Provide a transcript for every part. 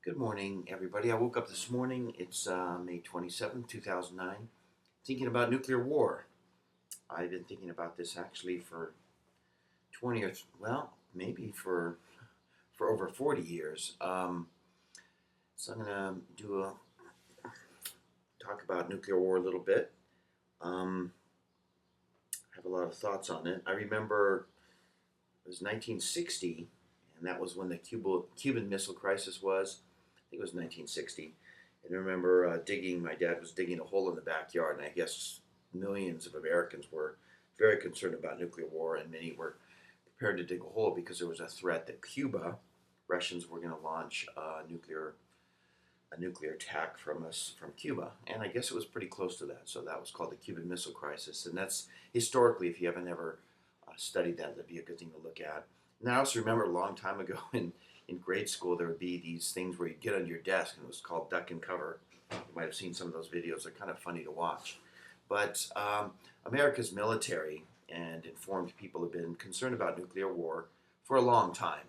Good morning, everybody. I woke up this morning. It's May 27th, 2009, thinking about nuclear war. I've been thinking about this actually for 20 or, well, maybe for over 40 years. So I'm going to talk about nuclear war a little bit. I have a lot of thoughts on it. I remember it was 1960, and that was when the Cuban Missile Crisis was. I think it was 1960. And I remember my dad was digging a hole in the backyard, and I guess millions of Americans were very concerned about nuclear war, and many were prepared to dig a hole because there was a threat that Russians were going to launch a nuclear attack from Cuba, and I guess it was pretty close to that. So that was called the Cuban Missile Crisis, and that's historically, if you haven't ever studied that, that'd be a good thing to look at. And I also remember a long time ago in grade school, there would be these things where you'd get on your desk, and it was called duck and cover. You might have seen some of those videos. They're kind of funny to watch. But America's military and informed people have been concerned about nuclear war for a long time.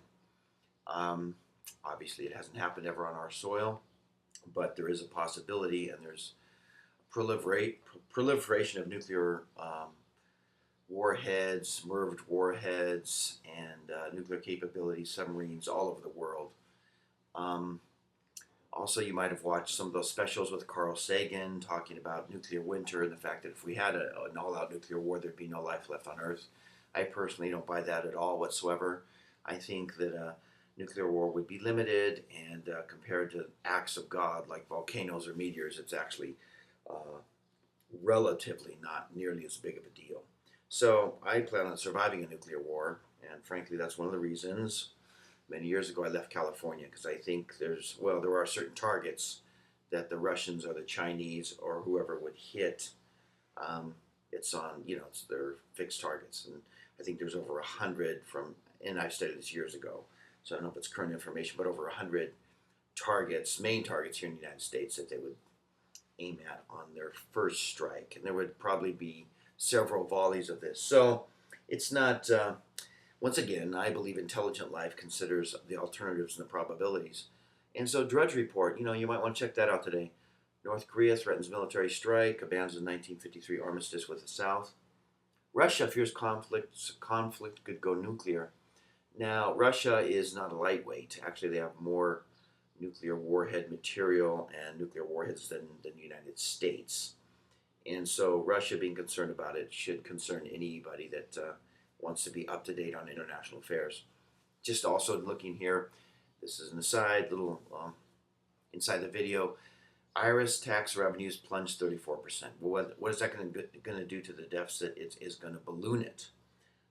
Obviously, it hasn't happened ever on our soil, but there is a possibility, and there's proliferation of nuclear warheads, MIRVed warheads, and nuclear capability submarines all over the world. Also, you might have watched some of those specials with Carl Sagan talking about nuclear winter and the fact that if we had an all-out nuclear war, there'd be no life left on Earth. I personally don't buy that at all whatsoever. I think that nuclear war would be limited, and compared to acts of God like volcanoes or meteors, it's actually relatively not nearly as big of a deal. So I plan on surviving a nuclear war, and frankly, that's one of the reasons. Many years ago, I left California because I think there are certain targets that the Russians or the Chinese or whoever would hit. It's on, it's their fixed targets, and I think there's over 100 and I studied this years ago, so I don't know if it's current information, but over 100 main targets here in the United States that they would aim at on their first strike, and there would probably be several volleys of this. So it's not, once again, I believe intelligent life considers the alternatives and the probabilities. And so Drudge Report, you might want to check that out today. North Korea threatens military strike, abandons the 1953 armistice with the South. Russia fears conflict could go nuclear. Now, Russia is not a lightweight. Actually, they have more nuclear warhead material and nuclear warheads than the United States. And so Russia being concerned about it should concern anybody that wants to be up to date on international affairs. Just also looking here, this is an aside, little inside the video. IRS tax revenues plunged 34%. Well, what is that going to do to the deficit? It is going to balloon it.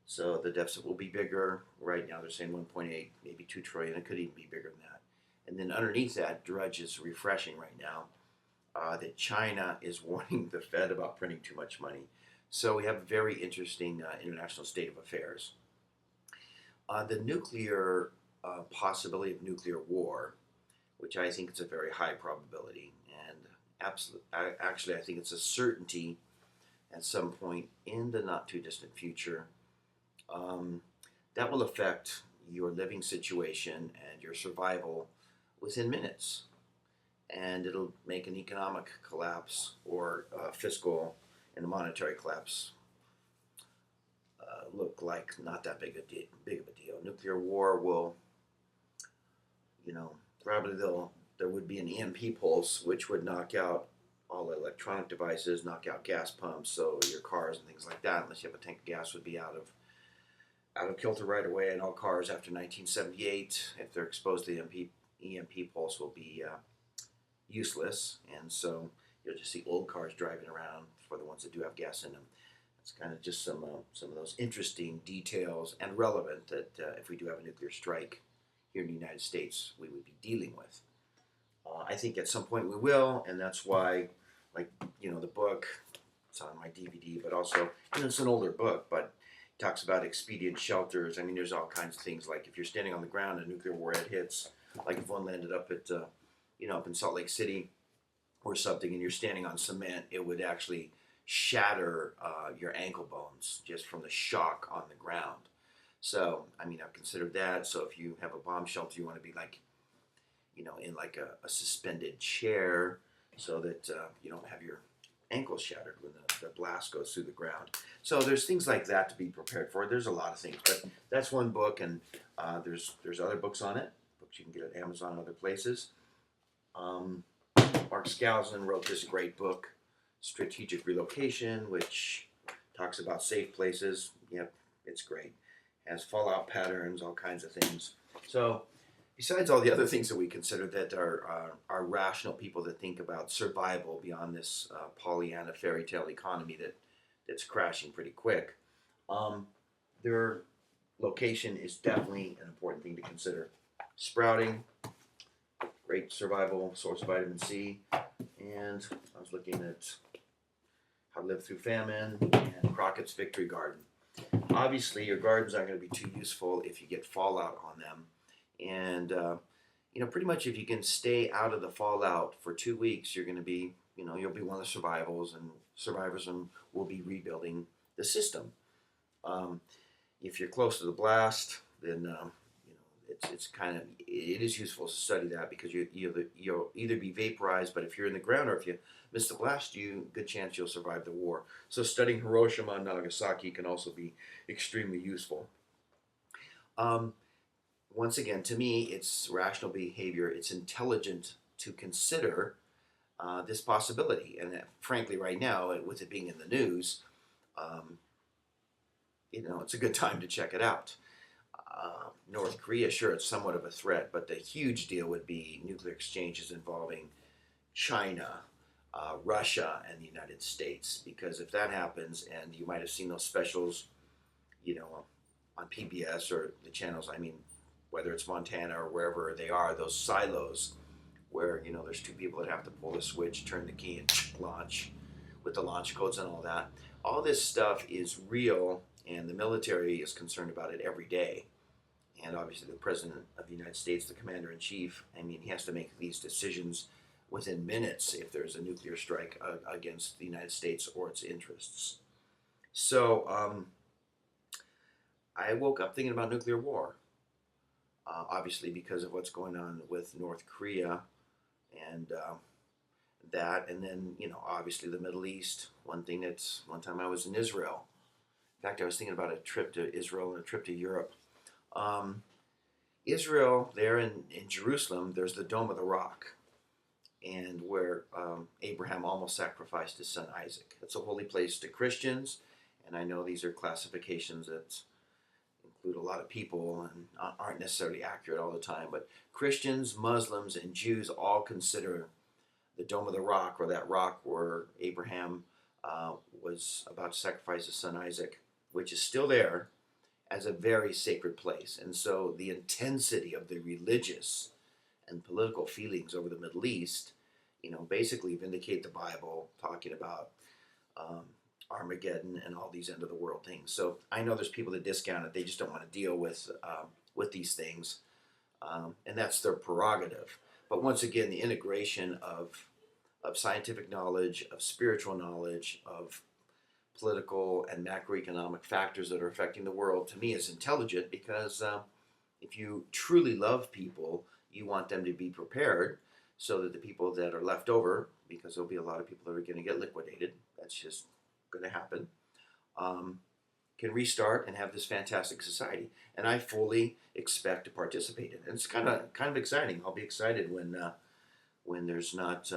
So the deficit will be bigger. Right now they're saying 1.8, maybe 2 trillion. It could even be bigger than that. And then underneath that, Drudge is refreshing right now that China is warning the Fed about printing too much money. So we have a very interesting international state of affairs. The nuclear possibility of nuclear war, which I think is a very high probability, and actually I think it's a certainty at some point in the not too distant future, that will affect your living situation and your survival within minutes. And it'll make an economic collapse or fiscal and a monetary collapse look like not that big of a deal. Nuclear war will, probably there would be an EMP pulse which would knock out all electronic devices, knock out gas pumps, so your cars and things like that, unless you have a tank of gas, would be out of kilter right away, and all cars after 1978, if they're exposed to the EMP pulse, will be useless, and so you'll just see old cars driving around for the ones that do have gas in them. It's kind of just some of those interesting details and relevant that if we do have a nuclear strike here in the United States, we would be dealing with. I think at some point we will, and that's why, the book, it's on my DVD, but also, it's an older book, but it talks about expedient shelters. I mean, there's all kinds of things, like if you're standing on the ground and a nuclear warhead hits, like if one landed up at up in Salt Lake City or something, and you're standing on cement, it would actually shatter your ankle bones just from the shock on the ground. So, I've considered that. So if you have a bomb shelter, you want to be in like a suspended chair so that you don't have your ankle shattered when the blast goes through the ground. So there's things like that to be prepared for. There's a lot of things, but that's one book, and there's other books on it. Books you can get at Amazon and other places. Um, Mark Skousen wrote this great book, Strategic Relocation, which talks about safe places. Yep, it's great. Has fallout patterns, all kinds of things. So, besides all the other things that we consider that are rational people that think about survival beyond this Pollyanna fairy tale economy that's crashing pretty quick, their location is definitely an important thing to consider. Sprouting, great survival source of vitamin C, and I was looking at How to Live Through Famine and Crockett's Victory Garden. Obviously, your gardens aren't going to be too useful if you get fallout on them. And, pretty much if you can stay out of the fallout for 2 weeks, you're going to be, you'll be one of the survivors and will be rebuilding the system. If you're close to the blast, then, it is useful to study that because you'll either be vaporized, but if you're in the ground or if you miss the blast, good chance you'll survive the war. So studying Hiroshima and Nagasaki can also be extremely useful. Once again, to me, it's rational behavior. It's intelligent to consider this possibility. And frankly, right now, with it being in the news, it's a good time to check it out. North Korea, sure, it's somewhat of a threat, but the huge deal would be nuclear exchanges involving China, Russia, and the United States. Because if that happens, and you might have seen those specials, on PBS or the channels, whether it's Montana or wherever they are, those silos where, there's two people that have to pull the switch, turn the key, and launch with the launch codes and all that. All this stuff is real, and the military is concerned about it every day. And obviously the President of the United States, the Commander-in-Chief, he has to make these decisions within minutes if there's a nuclear strike against the United States or its interests. So I woke up thinking about nuclear war, obviously because of what's going on with North Korea and that, and then, obviously the Middle East. One time I was in Israel. In fact, I was thinking about a trip to Israel and a trip to Europe. Israel, there in Jerusalem, there's the Dome of the Rock, and where Abraham almost sacrificed his son Isaac. It's a holy place to Christians, and I know these are classifications that include a lot of people and aren't necessarily accurate all the time, but Christians, Muslims, and Jews all consider the Dome of the Rock, or that rock where Abraham was about to sacrifice his son Isaac, which is still there, as a very sacred place. And so the intensity of the religious and political feelings over the Middle East, basically vindicate the Bible, talking about Armageddon and all these end of the world things. So I know there's people that discount it. They just don't want to deal with these things. And that's their prerogative. But once again, the integration of scientific knowledge, of spiritual knowledge, of political and macroeconomic factors that are affecting the world, to me, is intelligent, because if you truly love people, you want them to be prepared so that the people that are left over, because there'll be a lot of people that are going to get liquidated, that's just going to happen, can restart and have this fantastic society. And I fully expect to participate in it. And it's kind of exciting. I'll be excited when there's not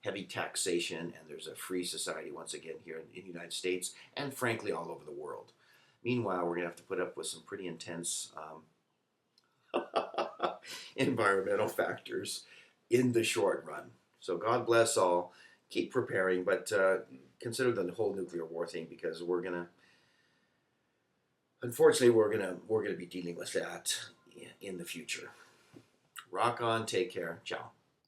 heavy taxation and there's a free society once again here in the United States, and frankly all over the world. Meanwhile, we're going to have to put up with some pretty intense environmental factors in the short run. So God bless all. Keep preparing, but consider the whole nuclear war thing, because unfortunately, we're gonna be dealing with that in the future. Rock on. Take care. Ciao.